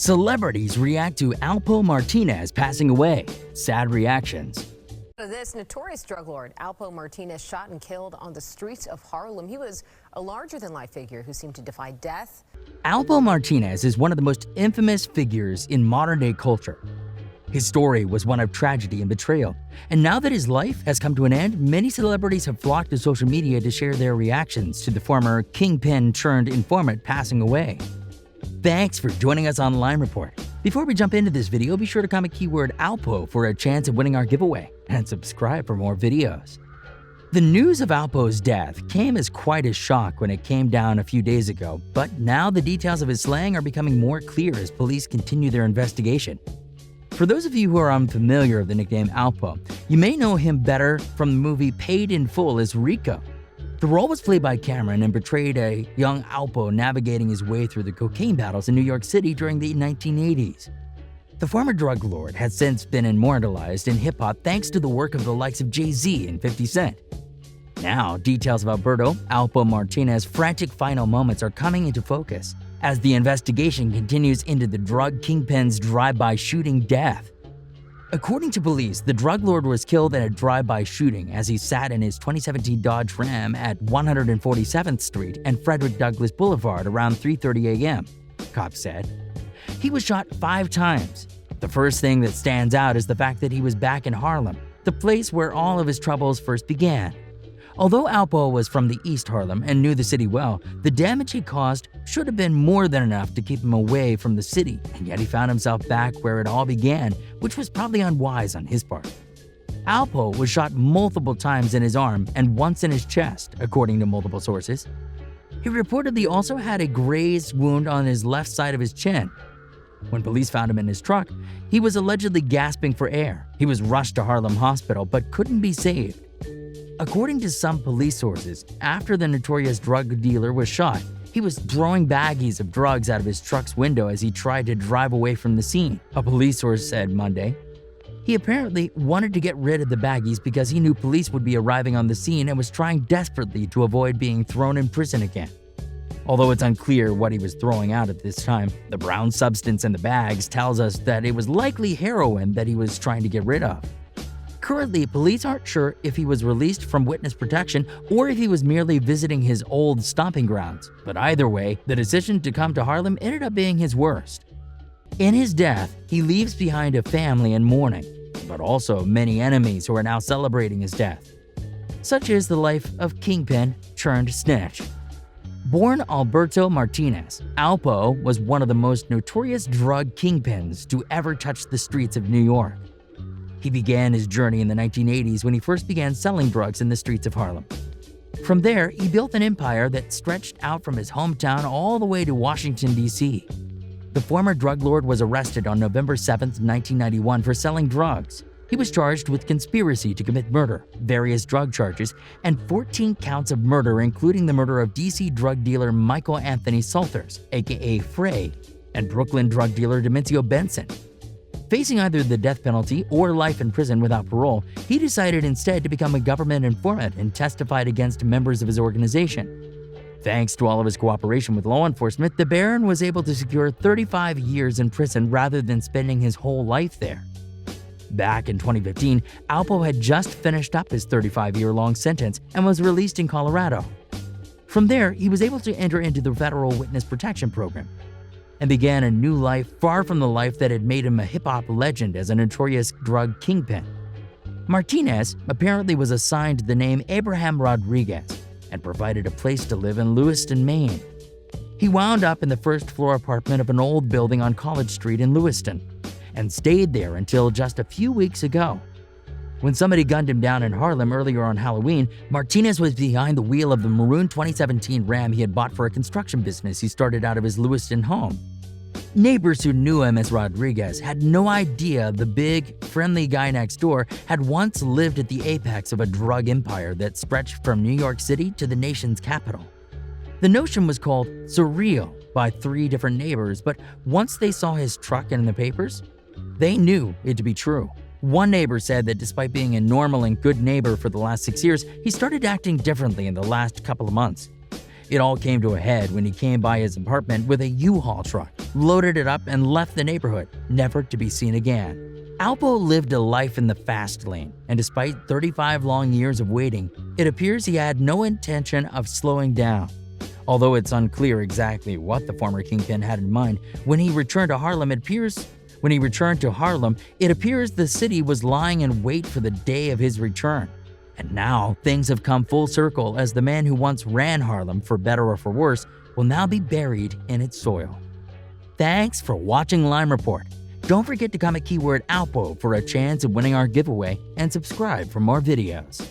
Celebrities react to ALPO Martinez passing away. Sad reactions. This notorious drug lord, ALPO Martinez, shot and killed on the streets of Harlem. He was a larger-than-life figure who seemed to defy death. ALPO Martinez is one of the most infamous figures in modern-day culture. His story was one of tragedy and betrayal, and now that his life has come to an end, many celebrities have flocked to social media to share their reactions to the former kingpin-turned-informant passing away. Thanks for joining us on Line Report. Before we jump into this video, be sure to comment keyword ALPO for a chance of winning our giveaway, and subscribe for more videos. The news of ALPO's death came as quite a shock when it came down a few days ago, but now the details of his slaying are becoming more clear as police continue their investigation. For those of you who are unfamiliar with the nickname ALPO, you may know him better from the movie Paid in Full as Rico. The role was played by Cameron and portrayed a young ALPO navigating his way through the cocaine battles in New York City during the 1980s. The former drug lord has since been immortalized in hip-hop thanks to the work of the likes of Jay-Z and 50 Cent. Now, details of Alberto ALPO Martinez's frantic final moments are coming into focus as the investigation continues into the drug kingpin's drive-by shooting death. According to police, the drug lord was killed in a drive-by shooting as he sat in his 2017 Dodge Ram at 147th Street and Frederick Douglass Boulevard around 3:30 a.m., cops said. He was shot 5 times. The first thing that stands out is the fact that he was back in Harlem, the place where all of his troubles first began. Although ALPO was from the East Harlem and knew the city well, the damage he caused should have been more than enough to keep him away from the city, and yet he found himself back where it all began, which was probably unwise on his part. ALPO was shot multiple times in his arm and once in his chest, according to multiple sources. He reportedly also had a grazed wound on his left side of his chin. When police found him in his truck, he was allegedly gasping for air. He was rushed to Harlem Hospital but couldn't be saved. According to some police sources, after the notorious drug dealer was shot, he was throwing baggies of drugs out of his truck's window as he tried to drive away from the scene, a police source said Monday. He apparently wanted to get rid of the baggies because he knew police would be arriving on the scene and was trying desperately to avoid being thrown in prison again. Although it's unclear what he was throwing out at this time, the brown substance in the bags tells us that it was likely heroin that he was trying to get rid of. Currently, police aren't sure if he was released from witness protection or if he was merely visiting his old stomping grounds, but either way, the decision to come to Harlem ended up being his worst. In his death, he leaves behind a family in mourning, but also many enemies who are now celebrating his death. Such is the life of kingpin turned snitch. Born Alberto Martinez, ALPO was one of the most notorious drug kingpins to ever touch the streets of New York. He began his journey in the 1980s when he first began selling drugs in the streets of Harlem. From there, he built an empire that stretched out from his hometown all the way to Washington, D.C. The former drug lord was arrested on November 7, 1991 for selling drugs. He was charged with conspiracy to commit murder, various drug charges, and 14 counts of murder, including the murder of D.C. drug dealer Michael Anthony Salters, aka Frey, and Brooklyn drug dealer Demencio Benson. Facing either the death penalty or life in prison without parole, he decided instead to become a government informant and testified against members of his organization. Thanks to all of his cooperation with law enforcement, the Baron was able to secure 35 years in prison rather than spending his whole life there. Back in 2015, ALPO had just finished up his 35-year-long sentence and was released in Colorado. From there, he was able to enter into the Federal Witness Protection Program and began a new life far from the life that had made him a hip-hop legend as a notorious drug kingpin. Martinez apparently was assigned the name Abraham Rodriguez and provided a place to live in Lewiston, Maine. He wound up in the first-floor apartment of an old building on College Street in Lewiston and stayed there until just a few weeks ago. When somebody gunned him down in Harlem earlier on Halloween, Martinez was behind the wheel of the maroon 2017 Ram he had bought for a construction business he started out of his Lewiston home. Neighbors who knew him as Rodriguez had no idea the big, friendly guy next door had once lived at the apex of a drug empire that stretched from New York City to the nation's capital. The notion was called surreal by 3 different neighbors, but once they saw his truck in the papers, they knew it to be true. One neighbor said that despite being a normal and good neighbor for the last 6 years, he started acting differently in the last couple of months. It all came to a head when he came by his apartment with a U-Haul truck, loaded it up, and left the neighborhood, never to be seen again. Alpo lived a life in the fast lane, and despite 35 long years of waiting, it appears he had no intention of slowing down. Although it's unclear exactly what the former kingpin had in mind, when he returned to Harlem, it appears the city was lying in wait for the day of his return. And now things have come full circle, as the man who once ran Harlem, for better or for worse, will now be buried in its soil. Thanks for watching Lime Report. Don't forget to comment keyword Alpo for a chance of winning our giveaway, and subscribe for more videos.